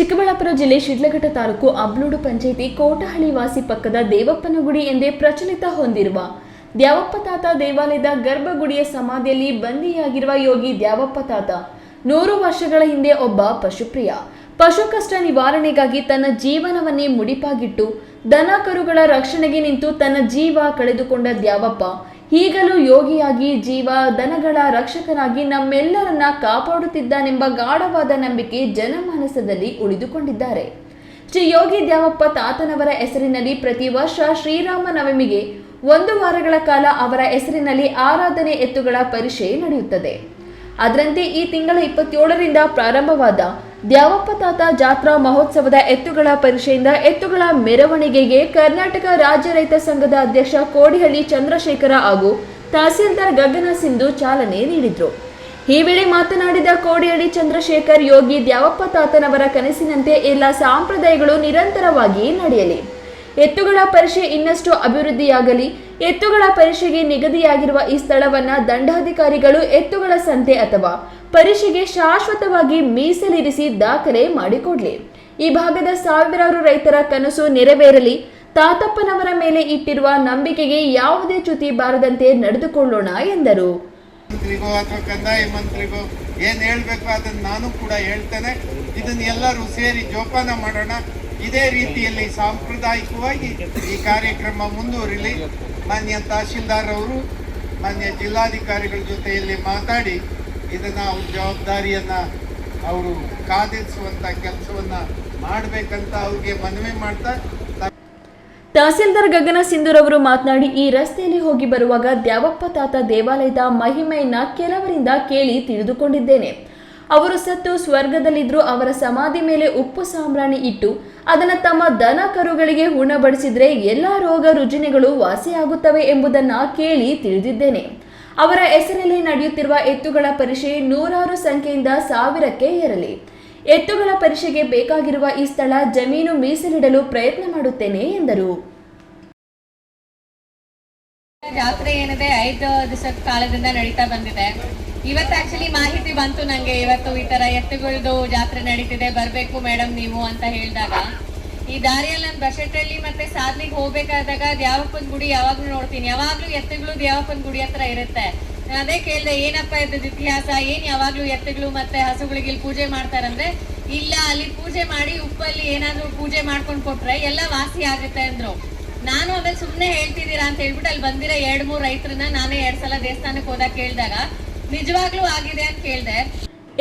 ಚಿಕ್ಕಬಳ್ಳಾಪುರ ಜಿಲ್ಲೆ ಶಿಡ್ಲಘಟ್ಟ ತಾಲೂಕು ಅಬ್ಲೂಡು ಪಂಚಾಯಿತಿ ಕೋಟಹಳ್ಳಿ ವಾಸಿ ಪಕ್ಕದ ದೇವಪ್ಪನ ಗುಡಿ ಎಂದೇ ಪ್ರಚಲಿತ ಹೊಂದಿರುವ ದ್ಯಾವಪ್ಪ ತಾತ ದೇವಾಲಯದ ಗರ್ಭಗುಡಿಯ ಸಮಾಧಿಯಲ್ಲಿ ಬಂದಿಯಾಗಿರುವ ಯೋಗಿ ದ್ಯಾವಪ್ಪ ತಾತ 100 ವರ್ಷಗಳ ಹಿಂದೆ ಒಬ್ಬ ಪಶುಪ್ರಿಯ ಪಶು ಕಷ್ಟ ನಿವಾರಣೆಗಾಗಿ ತನ್ನ ಜೀವನವನ್ನೇ ಮುಡಿಪಾಗಿಟ್ಟು ದನ ಕರುಗಳ ರಕ್ಷಣೆಗೆ ನಿಂತು ತನ್ನ ಜೀವ ಕಳೆದುಕೊಂಡ ದ್ಯಾವಪ್ಪ ಈಗಲೂ ಯೋಗಿಯಾಗಿ ಜೀವ ದನಗಳ ರಕ್ಷಕನಾಗಿ ನಮ್ಮೆಲ್ಲರನ್ನ ಕಾಪಾಡುತ್ತಿದ್ದಾನೆಂಬ ಗಾಢವಾದ ನಂಬಿಕೆ ಜನಮಾನಸದಲ್ಲಿ ಉಳಿದುಕೊಂಡಿದ್ದಾರೆ. ಶ್ರೀ ಯೋಗಿ ದ್ಯಾವಪ್ಪ ತಾತನವರ ಹೆಸರಿನಲ್ಲಿ ಪ್ರತಿ ವರ್ಷ ಶ್ರೀರಾಮ ನವಮಿಗೆ 1 ವಾರಗಳ ಕಾಲ ಅವರ ಹೆಸರಿನಲ್ಲಿ ಆರಾಧನೆ ಎತ್ತುಗಳ ಪರಿಷೆ ನಡೆಯುತ್ತದೆ. ಅದರಂತೆ ಈ ತಿಂಗಳ 27ರಿಂದ ಪ್ರಾರಂಭವಾದ ದ್ಯಾವಪ್ಪ ತಾತ ಜಾತ್ರಾ ಮಹೋತ್ಸವದ ಎತ್ತುಗಳ ಪರಿಷೆಯಿಂದ ಎತ್ತುಗಳ ಮೆರವಣಿಗೆಗೆ ಕರ್ನಾಟಕ ರಾಜ್ಯ ರೈತ ಸಂಘದ ಅಧ್ಯಕ್ಷ ಕೋಡಿಹಳ್ಳಿ ಚಂದ್ರಶೇಖರ ಹಾಗೂ ತಹಸೀಲ್ದಾರ್ ಗಗನ ಸಿಂಧು ಚಾಲನೆ ನೀಡಿದರು. ಈ ವೇಳೆ ಮಾತನಾಡಿದ ಕೋಡಿಹಳ್ಳಿ ಚಂದ್ರಶೇಖರ್, ಯೋಗಿ ದ್ಯಾವಪ್ಪ ತಾತನವರ ಕನಸಿನಂತೆ ಎಲ್ಲ ಸಂಪ್ರದಾಯಗಳು ನಿರಂತರವಾಗಿ ನಡೆಯಲಿ, ಎತ್ತುಗಳ ಪರಿಷೆ ಇನ್ನಷ್ಟು ಅಭಿವೃದ್ಧಿಯಾಗಲಿ, ಎತ್ತುಗಳ ಪರಿಷೆಗೆ ನಿಗದಿಯಾಗಿರುವ ಈ ಸ್ಥಳವನ್ನ ದಂಡಾಧಿಕಾರಿಗಳು ಎತ್ತುಗಳ ಸಂತೆ ಅಥವಾ ಪರಿಷೆಗೆ ಶಾಶ್ವತವಾಗಿ ಮೀಸಲಿರಿಸಿ ದಾಖಲೆ ಮಾಡಿಕೊಡ್ಲಿ, ಈ ಭಾಗದ ಸಾವಿರಾರು ರೈತರ ಕನಸು ನೆರವೇರಲಿ, ತಾತಪ್ಪನವರ ಮೇಲೆ ಇಟ್ಟಿರುವ ನಂಬಿಕೆಗೆ ಯಾವುದೇ ಚ್ಯುತಿ ಬಾರದಂತೆ ನಡೆದುಕೊಳ್ಳೋಣ ಎಂದರು. ಮಂತ್ರಿಗೋ ಅಥವಾ ಕಂದಾಯ ಮಂತ್ರಿಗೋ ಏನ್ ಹೇಳ್ಬೇಕು ಅದನ್ನ ನಾನು ಕೂಡ ಹೇಳ್ತೇನೆ. ಇದನ್ನ ಎಲ್ಲರೂ ಸೇರಿ ಜೋಪಾನ ಮಾಡೋಣ. ಇದೇ ರೀತಿಯಲ್ಲಿ ಸಾಂಪ್ರದಾಯಿಕವಾಗಿ ಈ ಕಾರ್ಯಕ್ರಮ ಮುಂದುವರಿಲಿ. ಮಾನ್ಯ ತಹಶೀಲ್ದಾರ್ ಅವರು ಮಾನ್ಯ ಜಿಲ್ಲಾಧಿಕಾರಿಗಳ ಜೊತೆಯಲ್ಲಿ ಮಾತಾಡಿ ಇದನ್ನ ಅವ್ರ ಜವಾಬ್ದಾರಿಯನ್ನ ಅವರು ಕಾದಿರಿಸುವಂತ ಕೆಲಸವನ್ನ ಮಾಡಬೇಕಂತ ಅವ್ರಿಗೆ ಮನವಿ ಮಾಡ್ತಾ ತಹಸೀಲ್ದಾರ್ ಗಗನ ಸಿಂಧೂರವರು ಮಾತನಾಡಿ, ಈ ರಸ್ತೆಯಲ್ಲಿ ಹೋಗಿ ಬರುವಾಗ ದ್ಯಾವಪ್ಪ ತಾತ ದೇವಾಲಯದ ಮಹಿಮೆಯನ್ನ ಕೆಲವರಿಂದ ಕೇಳಿ ತಿಳಿದುಕೊಂಡಿದ್ದೇನೆ. ಅವರು ಸತ್ತು ಸ್ವರ್ಗದಲ್ಲಿದ್ರು ಅವರ ಸಮಾಧಿ ಮೇಲೆ ಉಪ್ಪು ಸಾಂಬ್ರಾಣಿ ಇಟ್ಟು ಅದನ್ನು ತಮ್ಮ ದನ ಕರುಗಳಿಗೆ ಉಣಬಡಿಸಿದ್ರೆ ಎಲ್ಲ ರೋಗ ರುಜಿನಗಳು ವಾಸಿಯಾಗುತ್ತವೆ ಎಂಬುದನ್ನ ಕೇಳಿ ತಿಳಿದಿದ್ದೇನೆ. ಅವರ ಹೆಸರಲ್ಲಿ ನಡೆಯುತ್ತಿರುವ ಎತ್ತುಗಳ ಪರಿಷೆ ನೂರಾರು ಸಂಖ್ಯೆಯಿಂದ 1000ಕ್ಕೆ ಏರಲಿ. ಎತ್ತುಗಳ ಪರಿಷೆಗೆ ಬೇಕಾಗಿರುವ ಈ ಸ್ಥಳ ಜಮೀನು ಮೀಸಲಿಡಲು ಪ್ರಯತ್ನ ಮಾಡುತ್ತೇನೆ ಎಂದರು. ಜಾತ್ರೆ ಏನಿದೆ 5 ದಿವಸದ ಕಾಲದಿಂದ ನಡೀತಾ ಬಂದಿದೆ. ಇವತ್ತು ಆಕ್ಚುಲಿ ಮಾಹಿತಿ ಬಂತು ನಂಗೆ, ಇವತ್ತು ಈ ತರ ಎತ್ತುಗಳದು ಜಾತ್ರೆ ನಡೀತಿದೆ, ಬರ್ಬೇಕು ಮೇಡಮ್ ನೀವು ಅಂತ ಹೇಳಿದಾಗ ಈ ದಾರಿಯಲ್ಲಿ ನಾನು ಬಶೆಟ್ಟಹಳ್ಳಿ ಮತ್ತೆ ಸಾದ್ಲಿಗೆ ಹೋಗ್ಬೇಕಾದಾಗ ದ್ಯಾವಪ್ಪನ ಗುಡಿ ಯಾವಾಗ್ಲೂ ನೋಡ್ತೀನಿ, ಯಾವಾಗ್ಲೂ ಎತ್ತುಗಳು ದ್ಯಾವಪ್ಪನ ಗುಡಿ ಹತ್ರ ಇರುತ್ತೆ. ನಾನು ಅದೇ ಕೇಳಿದೆ, ಏನಪ್ಪ ಇದ್ದದ್ದು ಇತಿಹಾಸ, ಏನ್ ಯಾವಾಗ್ಲೂ ಎತ್ತುಗಳು ಮತ್ತೆ ಹಸುಗಳಿಗೆ ಇಲ್ಲಿ ಪೂಜೆ ಮಾಡ್ತಾರಂದ್ರೆ, ಇಲ್ಲ ಅಲ್ಲಿ ಪೂಜೆ ಮಾಡಿ ಉಪ್ಪಲ್ಲಿ ಏನಾದ್ರು ಪೂಜೆ ಮಾಡ್ಕೊಂಡು ಕೊಟ್ರೆ ಎಲ್ಲ ವಾಸಿ ಆಗುತ್ತೆ ಅಂದ್ರು. ನಾನು ಆಮೇಲೆ ಸುಮ್ಮನೆ ಹೇಳ್ತಿದ್ದೀರಾ ಅಂತ ಹೇಳ್ಬಿಟ್ಟು ಅಲ್ಲಿ ಬಂದಿರೋ 2-3 ರೈತರನ್ನ ನಾನೇ 2 ಸಲ ದೇವಸ್ಥಾನಕ್ಕೆ ಹೋದಾಗ ಕೇಳಿದಾಗ ನಿಜವಾಗ್ಲೂ ಆಗಿದೆ ಅಂತ ಕೇಳಿದೆ.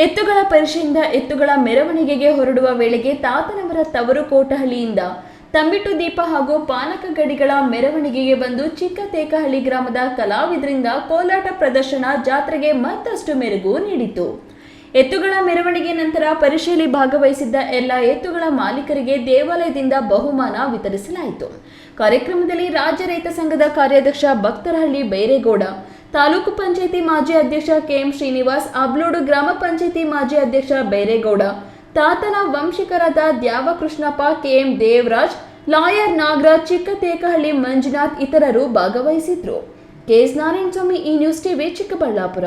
ಎತ್ತುಗಳ ಪರಿಷೆಯಿಂದ ಎತ್ತುಗಳ ಮೆರವಣಿಗೆಗೆ ಹೊರಡುವ ವೇಳೆಗೆ ತಾತನವರ ತವರು ಕೋಟಹಳ್ಳಿಯಿಂದ ತಂಬಿಟ್ಟು ದೀಪ ಹಾಗೂ ಪಾನಕ ಗಡಿಗಳ ಮೆರವಣಿಗೆಗೆ ಬಂದು ಚಿಕ್ಕತೇಕಹಳ್ಳಿ ಗ್ರಾಮದ ಕಲಾವಿದರಿಂದ ಕೋಲಾಟ ಪ್ರದರ್ಶನ ಜಾತ್ರೆಗೆ ಮತ್ತಷ್ಟು ಮೆರುಗು ನೀಡಿತು. ಎತ್ತುಗಳ ಮೆರವಣಿಗೆ ನಂತರ ಪರಿಷೆಯಲ್ಲಿ ಭಾಗವಹಿಸಿದ್ದ ಎಲ್ಲ ಎತ್ತುಗಳ ಮಾಲೀಕರಿಗೆ ದೇವಾಲಯದಿಂದ ಬಹುಮಾನ ವಿತರಿಸಲಾಯಿತು. ಕಾರ್ಯಕ್ರಮದಲ್ಲಿ ರಾಜ್ಯ ರೈತ ಸಂಘದ ಕಾರ್ಯಾಧ್ಯಕ್ಷ ಭಕ್ತರಹಳ್ಳಿ ಬೈರೇಗೌಡ, ತಾಲೂಕು ಪಂಚಾಯಿತಿ ಮಾಜಿ ಅಧ್ಯಕ್ಷ ಕೆಎಂ ಶ್ರೀನಿವಾಸ್, ಅಬ್ಲೋಡು ಗ್ರಾಮ ಪಂಚಾಯಿತಿ ಮಾಜಿ ಅಧ್ಯಕ್ಷ ಬೈರೇಗೌಡ, ತಾತನ ವಂಶಿಕರಾದ ದ್ಯಾವಕೃಷ್ಣಪ್ಪ, ಕೆಎಂ ದೇವರಾಜ್, ಲಾಯರ್ ನಾಗರಾಜ್, ಚಿಕ್ಕತೇಕಹಳ್ಳಿ ಮಂಜುನಾಥ್ ಇತರರು ಭಾಗವಹಿಸಿದ್ರು. ಕೆಎಸ್ ನಾರಾಯಣಸ್ವಾಮಿ, ಈ ನ್ಯೂಸ್ ಟಿವಿ, ಚಿಕ್ಕಬಳ್ಳಾಪುರ.